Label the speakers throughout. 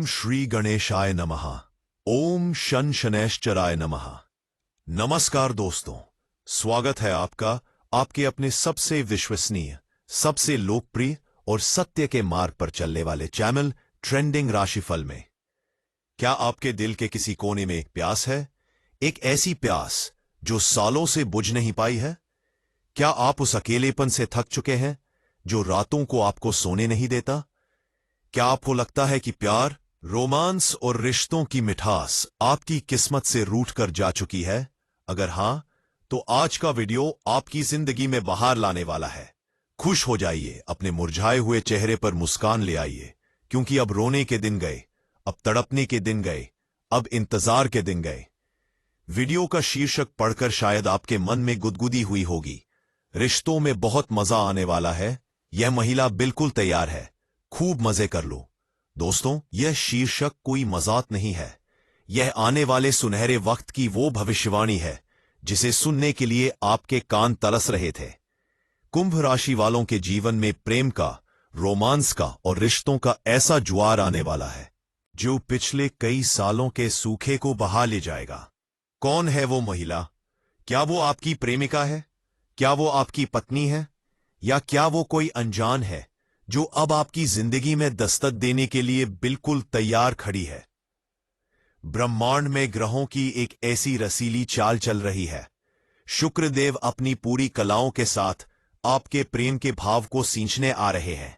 Speaker 1: ओम श्री गणेशाय नमः। ओम शन शनैश्चराय नमः। नमस्कार दोस्तों, स्वागत है आपका आपके अपने सबसे विश्वसनीय, सबसे लोकप्रिय और सत्य के मार्ग पर चलने वाले चैनल ट्रेंडिंग राशिफल में। क्या आपके दिल के किसी कोने में एक प्यास है, एक ऐसी प्यास जो सालों से बुझ नहीं पाई है? क्या आप उस अकेलेपन से थक चुके हैं जो रातों को आपको सोने नहीं देता? क्या आपको लगता है कि प्यार, रोमांस और रिश्तों की मिठास आपकी किस्मत से रूठ कर जा चुकी है? अगर हां, तो आज का वीडियो आपकी जिंदगी में बहार लाने वाला है। खुश हो जाइए, अपने मुरझाए हुए चेहरे पर मुस्कान ले आइए, क्योंकि अब रोने के दिन गए, अब तड़पने के दिन गए, अब इंतजार के दिन गए। वीडियो का शीर्षक पढ़कर शायद आपके मन में गुदगुदी हुई होगी, रिश्तों में बहुत मजा आने वाला है। यह महिला बिल्कुल तैयार है, खूब मजे कर लो। दोस्तों, यह शीर्षक कोई मजाक नहीं है, यह आने वाले सुनहरे वक्त की वो भविष्यवाणी है जिसे सुनने के लिए आपके कान तरस रहे थे। कुंभ राशि वालों के जीवन में प्रेम का, रोमांस का और रिश्तों का ऐसा ज्वार आने वाला है जो पिछले कई सालों के सूखे को बहा ले जाएगा। कौन है वो महिला? क्या वो आपकी प्रेमिका है? क्या वो आपकी पत्नी है? या क्या वो कोई अनजान है जो अब आपकी जिंदगी में दस्तक देने के लिए बिल्कुल तैयार खड़ी है? ब्रह्मांड में ग्रहों की एक ऐसी रसीली चाल चल रही है। शुक्रदेव अपनी पूरी कलाओं के साथ आपके प्रेम के भाव को सींचने आ रहे हैं।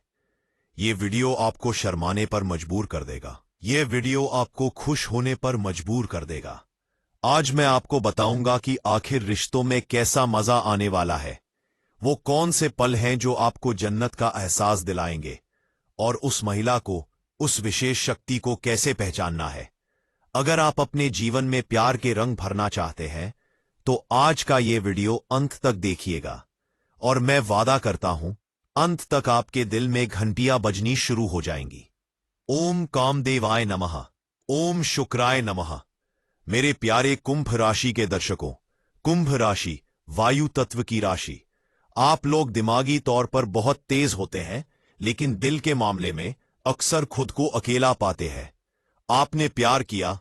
Speaker 1: ये वीडियो आपको शर्माने पर मजबूर कर देगा, ये वीडियो आपको खुश होने पर मजबूर कर देगा। आज मैं आपको बताऊंगा कि आखिर रिश्तों में कैसा मजा आने वाला है, वो कौन से पल हैं जो आपको जन्नत का एहसास दिलाएंगे, और उस महिला को, उस विशेष शक्ति को कैसे पहचानना है। अगर आप अपने जीवन में प्यार के रंग भरना चाहते हैं तो आज का ये वीडियो अंत तक देखिएगा, और मैं वादा करता हूं अंत तक आपके दिल में घंटियां बजनी शुरू हो जाएंगी। ओम कामदेवाय नमः। ओम शुक्राय नमः। मेरे प्यारे कुंभ राशि के दर्शकों, कुंभ राशि वायु तत्व की राशि। आप लोग दिमागी तौर पर बहुत तेज होते हैं, लेकिन दिल के मामले में अक्सर खुद को अकेला पाते हैं। आपने प्यार किया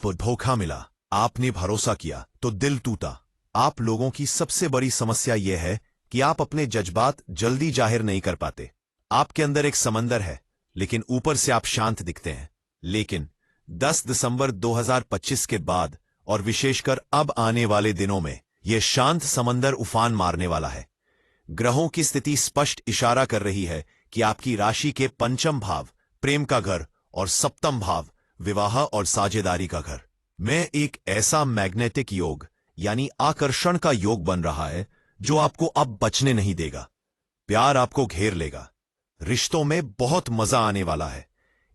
Speaker 1: तो धोखा मिला, आपने भरोसा किया तो दिल टूटा। आप लोगों की सबसे बड़ी समस्या यह है कि आप अपने जज्बात जल्दी जाहिर नहीं कर पाते। आपके अंदर एक समंदर है, लेकिन ऊपर से आप शांत दिखते हैं। लेकिन 10 दिसंबर 2025 के बाद और विशेषकर अब आने वाले दिनों में यह शांत समंदर उफान मारने वाला है। ग्रहों की स्थिति स्पष्ट इशारा कर रही है कि आपकी राशि के पंचम भाव, प्रेम का घर, और सप्तम भाव, विवाह और साझेदारी का घर, में एक ऐसा मैग्नेटिक योग यानी आकर्षण का योग बन रहा है जो आपको अब बचने नहीं देगा। प्यार आपको घेर लेगा, रिश्तों में बहुत मजा आने वाला है।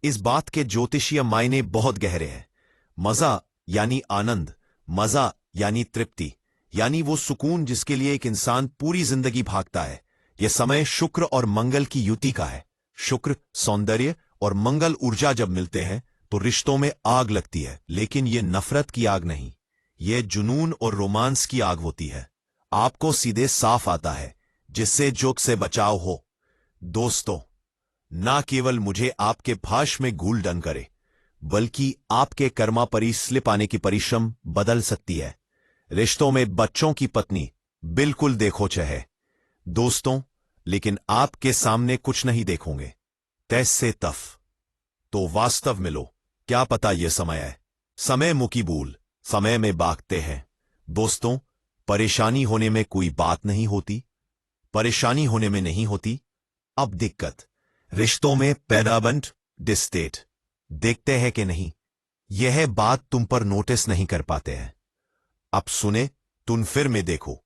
Speaker 1: इस बात के ज्योतिषीय मायने बहुत गहरे हैं। मजा यानी आनंद, मजा यानी तृप्ति, यानी वो सुकून जिसके लिए एक इंसान पूरी जिंदगी भागता है। यह समय शुक्र और मंगल की युति का है। शुक्र सौंदर्य और मंगल ऊर्जा जब मिलते हैं तो रिश्तों में आग लगती है, लेकिन यह नफरत की आग नहीं, यह जुनून और रोमांस की आग होती है। आपको सीधे साफ आता है, जिससे जोक से बचाव हो। दोस्तों, ना केवल मुझे आपके भाष में घूल डन करे, बल्कि आपके कर्मा परी स्लिप आने की परिश्रम बदल सकती है। रिश्तों में बच्चों की पत्नी बिल्कुल देखो चाहे दोस्तों, लेकिन आपके सामने कुछ नहीं देखोगे। तैस से तफ तो वास्तव में लो। क्या पता यह समय है, समय मुकी बूल, समय में बागते हैं। दोस्तों, परेशानी होने में कोई बात नहीं होती, परेशानी होने में नहीं होती। अब दिक्कत रिश्तों में पैदाबंट डिस्टेट देखते हैं कि नहीं, यह बात तुम पर नोटिस नहीं कर पाते हैं। अब सुने, तुम फिर में देखो,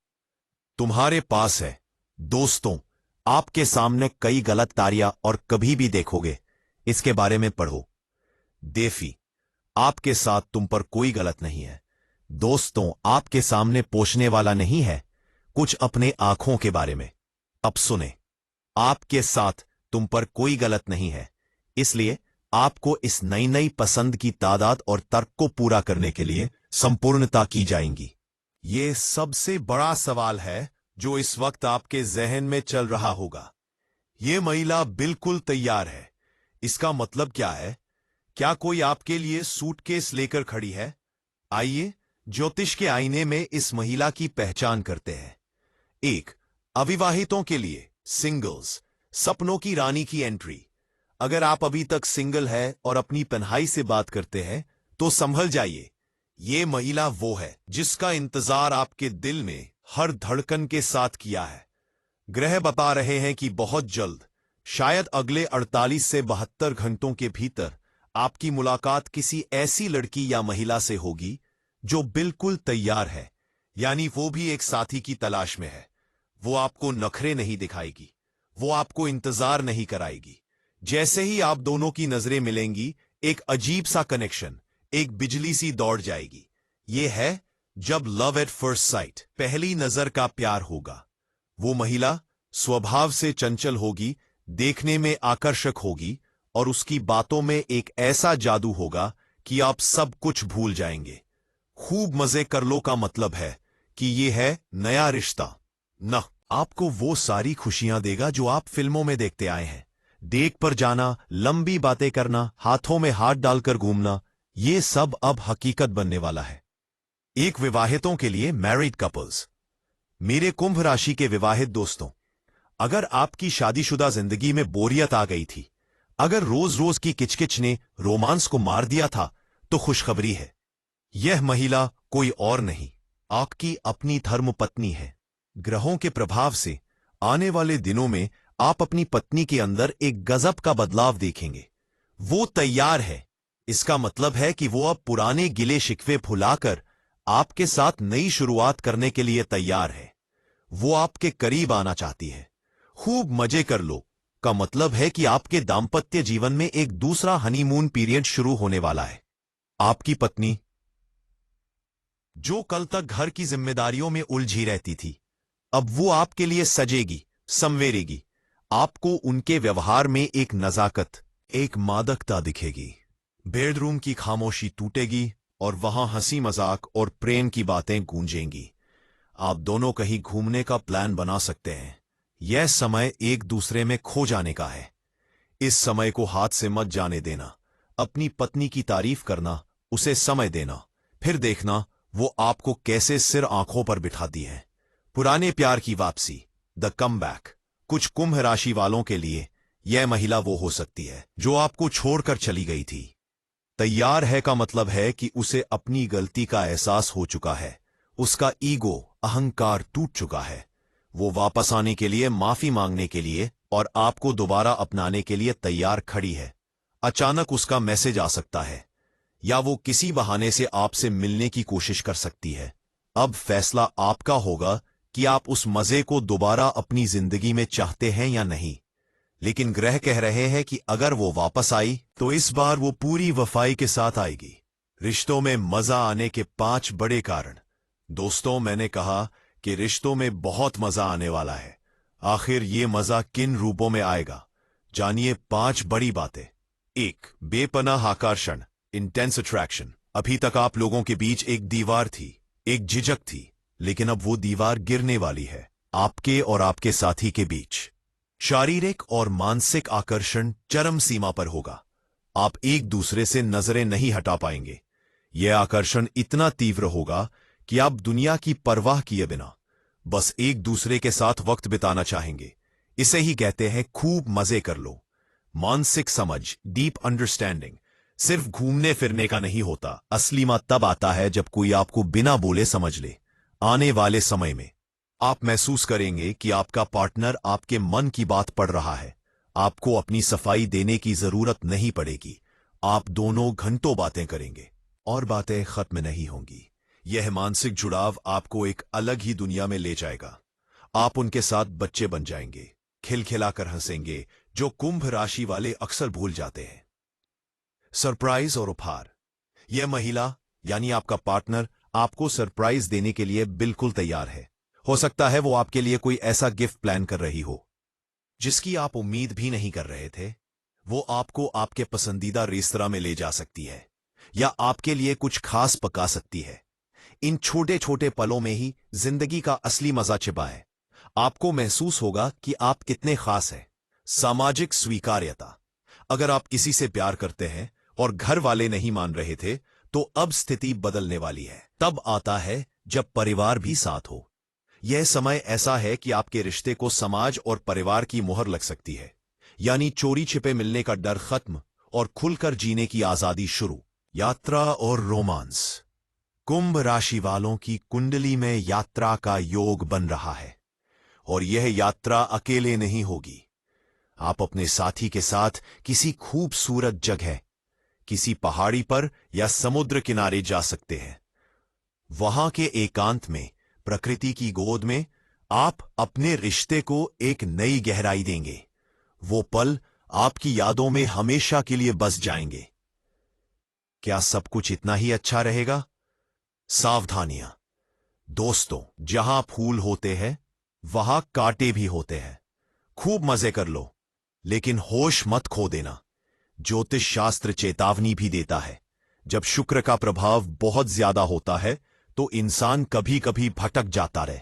Speaker 1: तुम्हारे पास है। दोस्तों, आपके सामने कई गलत तारियां और कभी भी देखोगे, इसके बारे में पढ़ो। देफी, आपके साथ तुम पर कोई गलत नहीं है। दोस्तों, आपके सामने पोषने वाला नहीं है, कुछ अपने आंखों के बारे में। अब सुने, आपके साथ तुम पर कोई गलत नहीं है, इसलिए आपको इस नई नई पसंद की तादाद और तर्क को पूरा करने के लिए संपूर्णता की जाएंगी। ये सबसे बड़ा सवाल है जो इस वक्त आपके जहन में चल रहा होगा। ये महिला बिल्कुल तैयार है। इसका मतलब क्या है? क्या कोई आपके लिए सूटकेस लेकर खड़ी है? आइए ज्योतिष के आईने में इस महिला की पहचान करते हैं। एक, अविवाहितों के लिए सिंगल्स, सपनों की रानी की एंट्री। अगर आप अभी तक सिंगल है और अपनी तन्हाई से बात करते हैं तो संभल जाइए। ये महिला वो है जिसका इंतजार आपके दिल में हर धड़कन के साथ किया है। ग्रह बता रहे हैं कि बहुत जल्द, शायद अगले 48 से 72 घंटों के भीतर, आपकी मुलाकात किसी ऐसी लड़की या महिला से होगी जो बिल्कुल तैयार है, यानी वो भी एक साथी की तलाश में है। वो आपको नखरे नहीं दिखाएगी, वो आपको इंतजार नहीं कराएगी। जैसे ही आप दोनों की नजरें मिलेंगी, एक अजीब सा कनेक्शन, एक बिजली सी दौड़ जाएगी। ये है जब लव एट फर्स्ट साइट, पहली नजर का प्यार होगा। वो महिला स्वभाव से चंचल होगी, देखने में आकर्षक होगी और उसकी बातों में एक ऐसा जादू होगा कि आप सब कुछ भूल जाएंगे। खूब मजे कर लो का मतलब है कि ये है नया रिश्ता। न आपको वो सारी खुशियां देगा जो आप फिल्मों में देखते आए हैं। डेट पर जाना, लंबी बातें करना, हाथों में हाथ डालकर घूमना, ये सब अब हकीकत बनने वाला है। एक, विवाहितों के लिए मैरिड कपल्स। मेरे कुंभ राशि के विवाहित दोस्तों, अगर आपकी शादीशुदा जिंदगी में बोरियत आ गई थी, अगर रोज रोज की किचकिच ने रोमांस को मार दिया था, तो खुशखबरी है। यह महिला कोई और नहीं, आपकी अपनी धर्मपत्नी है। ग्रहों के प्रभाव से आने वाले दिनों में आप अपनी पत्नी के अंदर एक गजब का बदलाव देखेंगे। वो तैयार है। इसका मतलब है कि वो अब पुराने गिले शिकवे भुलाकर आपके साथ नई शुरुआत करने के लिए तैयार है। वो आपके करीब आना चाहती है। खूब मजे कर लो का मतलब है कि आपके दाम्पत्य जीवन में एक दूसरा हनीमून पीरियड शुरू होने वाला है। आपकी पत्नी, जो कल तक घर की जिम्मेदारियों में उलझी रहती थी, अब वो आपके लिए सजेगी, संवेरेगी। आपको उनके व्यवहार में एक नजाकत, एक मादकता दिखेगी। बेडरूम की खामोशी टूटेगी और वहां हंसी मजाक और प्रेम की बातें गूंजेंगी। आप दोनों कहीं घूमने का प्लान बना सकते हैं। यह समय एक दूसरे में खो जाने का है। इस समय को हाथ से मत जाने देना। अपनी पत्नी की तारीफ करना, उसे समय देना, फिर देखना वो आपको कैसे सिर आंखों पर बिठाती है। पुराने प्यार की वापसी, द कमबैक। कुछ कुंभ राशि वालों के लिए यह महिला वो हो सकती है जो आपको छोड़कर चली गई थी। तैयार है का मतलब है कि उसे अपनी गलती का एहसास हो चुका है। उसका ईगो, अहंकार टूट चुका है। वो वापस आने के लिए, माफी मांगने के लिए और आपको दोबारा अपनाने के लिए तैयार खड़ी है। अचानक उसका मैसेज आ सकता है या वो किसी बहाने से आपसे मिलने की कोशिश कर सकती है। अब फैसला आपका होगा कि आप उस मजे को दोबारा अपनी जिंदगी में चाहते हैं या नहीं। लेकिन ग्रह कह रहे हैं कि अगर वो वापस आई तो इस बार वो पूरी वफाई के साथ आएगी। रिश्तों में मजा आने के 5 बड़े कारण। दोस्तों, मैंने कहा कि रिश्तों में बहुत मजा आने वाला है। आखिर ये मजा किन रूपों में आएगा, जानिए 5 बड़ी बातें। 1, बेपनाह आकर्षण, इंटेंस अट्रैक्शन। अभी तक आप लोगों के बीच एक दीवार थी, एक झिझक थी, लेकिन अब वो दीवार गिरने वाली है आपके और आपके साथी के बीच। शारीरिक और मानसिक आकर्षण चरम सीमा पर होगा। आप एक दूसरे से नजरें नहीं हटा पाएंगे। यह आकर्षण इतना तीव्र होगा कि आप दुनिया की परवाह किए बिना बस एक दूसरे के साथ वक्त बिताना चाहेंगे। इसे ही कहते हैं खूब मजे कर लो। मानसिक समझ, डीप अंडरस्टैंडिंग सिर्फ घूमने फिरने का नहीं होता। असली मजा तब आता है जब कोई आपको बिना बोले समझ ले। आने वाले समय में आप महसूस करेंगे कि आपका पार्टनर आपके मन की बात पढ़ रहा है। आपको अपनी सफाई देने की जरूरत नहीं पड़ेगी। आप दोनों घंटों बातें करेंगे और बातें खत्म नहीं होंगी। यह मानसिक जुड़ाव आपको एक अलग ही दुनिया में ले जाएगा। आप उनके साथ बच्चे बन जाएंगे, खिलखिलाकर हंसेंगे, जो कुंभ राशि वाले अक्सर भूल जाते हैं। सरप्राइज और उपहार। यह महिला यानी आपका पार्टनर आपको सरप्राइज देने के लिए बिल्कुल तैयार है। हो सकता है वो आपके लिए कोई ऐसा गिफ्ट प्लान कर रही हो जिसकी आप उम्मीद भी नहीं कर रहे थे। वो आपको आपके पसंदीदा रेस्तरां में ले जा सकती है या आपके लिए कुछ खास पका सकती है। इन छोटे छोटे पलों में ही जिंदगी का असली मजा छिपा है। आपको महसूस होगा कि आप कितने खास हैं। सामाजिक स्वीकार्यता। अगर आप किसी से प्यार करते हैं और घर वाले नहीं मान रहे थे, तो अब स्थिति बदलने वाली है। तब आता है जब परिवार भी साथ हो। यह समय ऐसा है कि आपके रिश्ते को समाज और परिवार की मोहर लग सकती है, यानी चोरी छिपे मिलने का डर खत्म और खुलकर जीने की आजादी शुरू। यात्रा और रोमांस। कुंभ राशि वालों की कुंडली में यात्रा का योग बन रहा है, और यह यात्रा अकेले नहीं होगी। आप अपने साथी के साथ किसी खूबसूरत जगह, किसी पहाड़ी पर या समुद्र किनारे जा सकते हैं। वहां के एकांत में, प्रकृति की गोद में आप अपने रिश्ते को एक नई गहराई देंगे। वो पल आपकी यादों में हमेशा के लिए बस जाएंगे। क्या सब कुछ इतना ही अच्छा रहेगा? सावधानियां। दोस्तों, जहां फूल होते हैं वहां कांटे भी होते हैं। खूब मजे कर लो, लेकिन होश मत खो देना। ज्योतिष शास्त्र चेतावनी भी देता है, जब शुक्र का प्रभाव बहुत ज्यादा होता है तो इंसान कभी कभी भटक जाता रहे।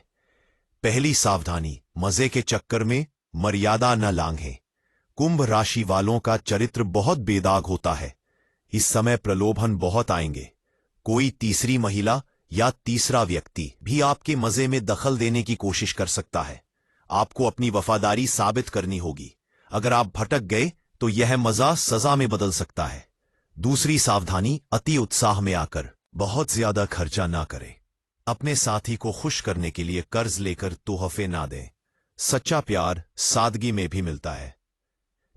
Speaker 1: पहली सावधानी, मजे के चक्कर में मर्यादा न लांघें। कुंभ राशि वालों का चरित्र बहुत बेदाग होता है। इस समय प्रलोभन बहुत आएंगे। कोई तीसरी महिला या तीसरा व्यक्ति भी आपके मजे में दखल देने की कोशिश कर सकता है। आपको अपनी वफादारी साबित करनी होगी। अगर आप भटक गए तो यह मजा सजा में बदल सकता है। दूसरी सावधानी, अति उत्साह में आकर बहुत ज्यादा खर्चा ना करें। अपने साथी को खुश करने के लिए कर्ज लेकर तोहफे ना दें। सच्चा प्यार सादगी में भी मिलता है।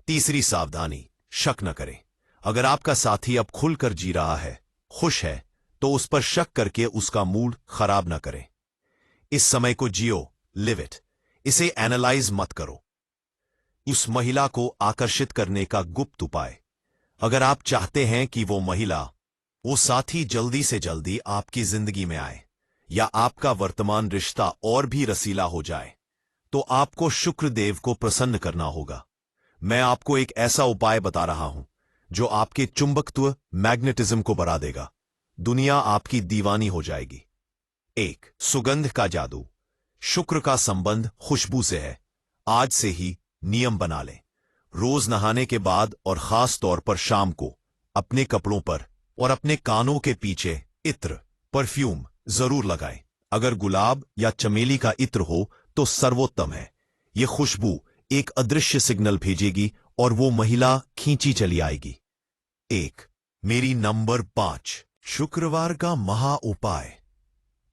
Speaker 1: तीसरी सावधानी, शक न करें। अगर आपका साथी अब खुलकर जी रहा है, खुश है, तो उस पर शक करके उसका मूड खराब न करें। इस समय को जियो, लिव इट। इसे एनालाइज मत करो। उस महिला को आकर्षित करने का गुप्त उपाय, अगर आप चाहते हैं कि वो साथी जल्दी से जल्दी आपकी जिंदगी में आए या आपका वर्तमान रिश्ता और भी रसीला हो जाए, तो आपको शुक्रदेव को प्रसन्न करना होगा। मैं आपको एक ऐसा उपाय बता रहा हूं जो आपके चुंबकत्व, मैग्नेटिज्म को बढ़ा देगा। दुनिया आपकी दीवानी हो जाएगी। 1. सुगंध का जादू। शुक्र का संबंध खुशबू से है। आज से ही नियम बना लें। रोज नहाने के बाद और खास तौर पर शाम को अपने कपड़ों पर और अपने कानों के पीछे इत्र, परफ्यूम जरूर लगाएं। अगर गुलाब या चमेली का इत्र हो तो सर्वोत्तम है। यह खुशबू एक अदृश्य सिग्नल भेजेगी और वो महिला खींची चली आएगी। 1. मेरी नंबर 5, शुक्रवार का महा उपाय।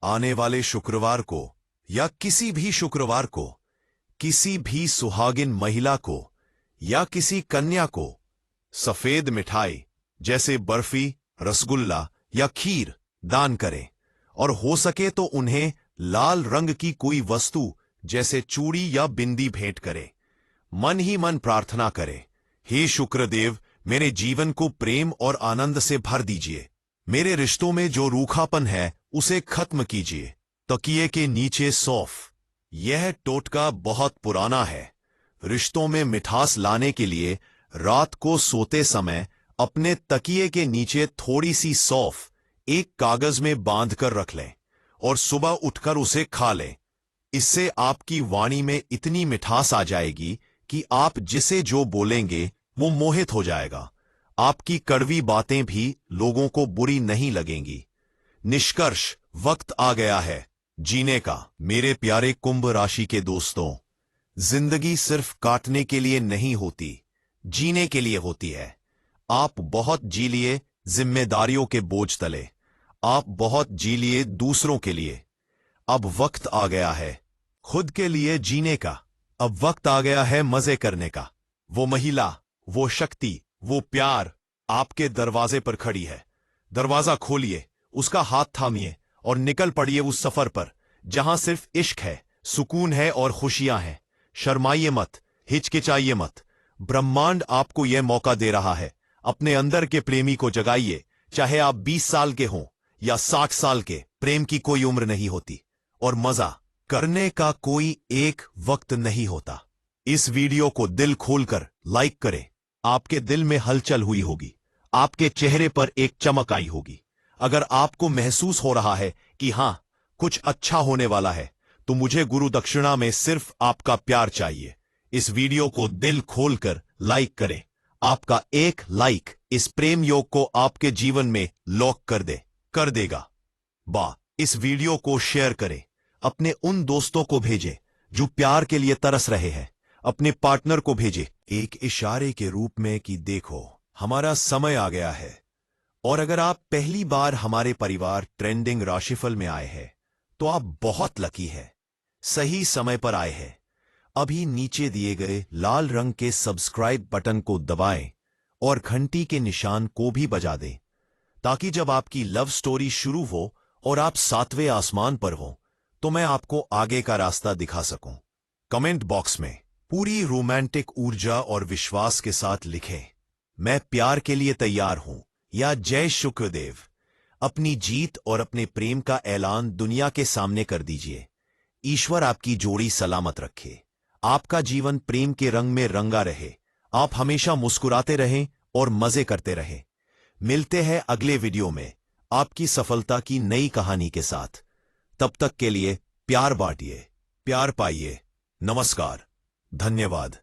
Speaker 1: आने वाले शुक्रवार को या किसी भी शुक्रवार को किसी भी सुहागिन महिला को या किसी कन्या को सफेद मिठाई जैसे बर्फी, रसगुल्ला या खीर दान करें, और हो सके तो उन्हें लाल रंग की कोई वस्तु जैसे चूड़ी या बिंदी भेंट करें। मन ही मन प्रार्थना करें, हे शुक्रदेव, मेरे जीवन को प्रेम और आनंद से भर दीजिए। मेरे रिश्तों में जो रूखापन है उसे खत्म कीजिए। तकिए के नीचे सौंफ। यह टोटका बहुत पुराना है। रिश्तों में मिठास लाने के लिए रात को सोते समय अपने तकिए के नीचे थोड़ी सी सौंफ एक कागज में बांधकर रख लें और सुबह उठकर उसे खा लें। इससे आपकी वाणी में इतनी मिठास आ जाएगी कि आप जिसे जो बोलेंगे वो मोहित हो जाएगा। आपकी कड़वी बातें भी लोगों को बुरी नहीं लगेंगी। निष्कर्ष, वक्त आ गया है जीने का। मेरे प्यारे कुंभ राशि के दोस्तों, जिंदगी सिर्फ काटने के लिए नहीं होती, जीने के लिए होती है। आप बहुत जी लिए जिम्मेदारियों के बोझ तले। आप बहुत जी लिए दूसरों के लिए। अब वक्त आ गया है खुद के लिए जीने का। अब वक्त आ गया है मजे करने का। वो महिला, वो शक्ति, वो प्यार आपके दरवाजे पर खड़ी है। दरवाजा खोलिए, उसका हाथ थामिए और निकल पड़िए उस सफर पर जहां सिर्फ इश्क है, सुकून है और खुशियां हैं। शर्माइए मत, हिचकिचाइए मत। ब्रह्मांड आपको यह मौका दे रहा है। अपने अंदर के प्रेमी को जगाइए। चाहे आप 20 साल के हों या 60 साल के, प्रेम की कोई उम्र नहीं होती और मजा करने का कोई एक वक्त नहीं होता। इस वीडियो को दिल खोलकर लाइक करें। आपके दिल में हलचल हुई होगी, आपके चेहरे पर एक चमक आई होगी। अगर आपको महसूस हो रहा है कि हां, कुछ अच्छा होने वाला है, तो मुझे गुरु दक्षिणा में सिर्फ आपका प्यार चाहिए। इस वीडियो को दिल खोलकर लाइक करें। आपका एक लाइक इस प्रेम योग को आपके जीवन में लॉक कर देगा। इस वीडियो को शेयर करें, अपने उन दोस्तों को भेजें जो प्यार के लिए तरस रहे हैं, अपने पार्टनर को भेजें एक इशारे के रूप में कि देखो हमारा समय आ गया है। और अगर आप पहली बार हमारे परिवार ट्रेंडिंग राशिफल में आए हैं तो आप बहुत लकी है, सही समय पर आए हैं। अभी नीचे दिए गए लाल रंग के सब्सक्राइब बटन को दबाएं और घंटी के निशान को भी बजा दें, ताकि जब आपकी लव स्टोरी शुरू हो और आप 7वें आसमान पर हो तो मैं आपको आगे का रास्ता दिखा सकूं। कमेंट बॉक्स में पूरी रोमांटिक ऊर्जा और विश्वास के साथ लिखें, मैं प्यार के लिए तैयार हूं, या जय शुक्रदेव। अपनी जीत और अपने प्रेम का ऐलान दुनिया के सामने कर दीजिए। ईश्वर आपकी जोड़ी सलामत रखे, आपका जीवन प्रेम के रंग में रंगा रहे, आप हमेशा मुस्कुराते रहें और मजे करते रहें। मिलते हैं अगले वीडियो में आपकी सफलता की नई कहानी के साथ। तब तक के लिए प्यार बांटिए, प्यार पाइए। नमस्कार, धन्यवाद।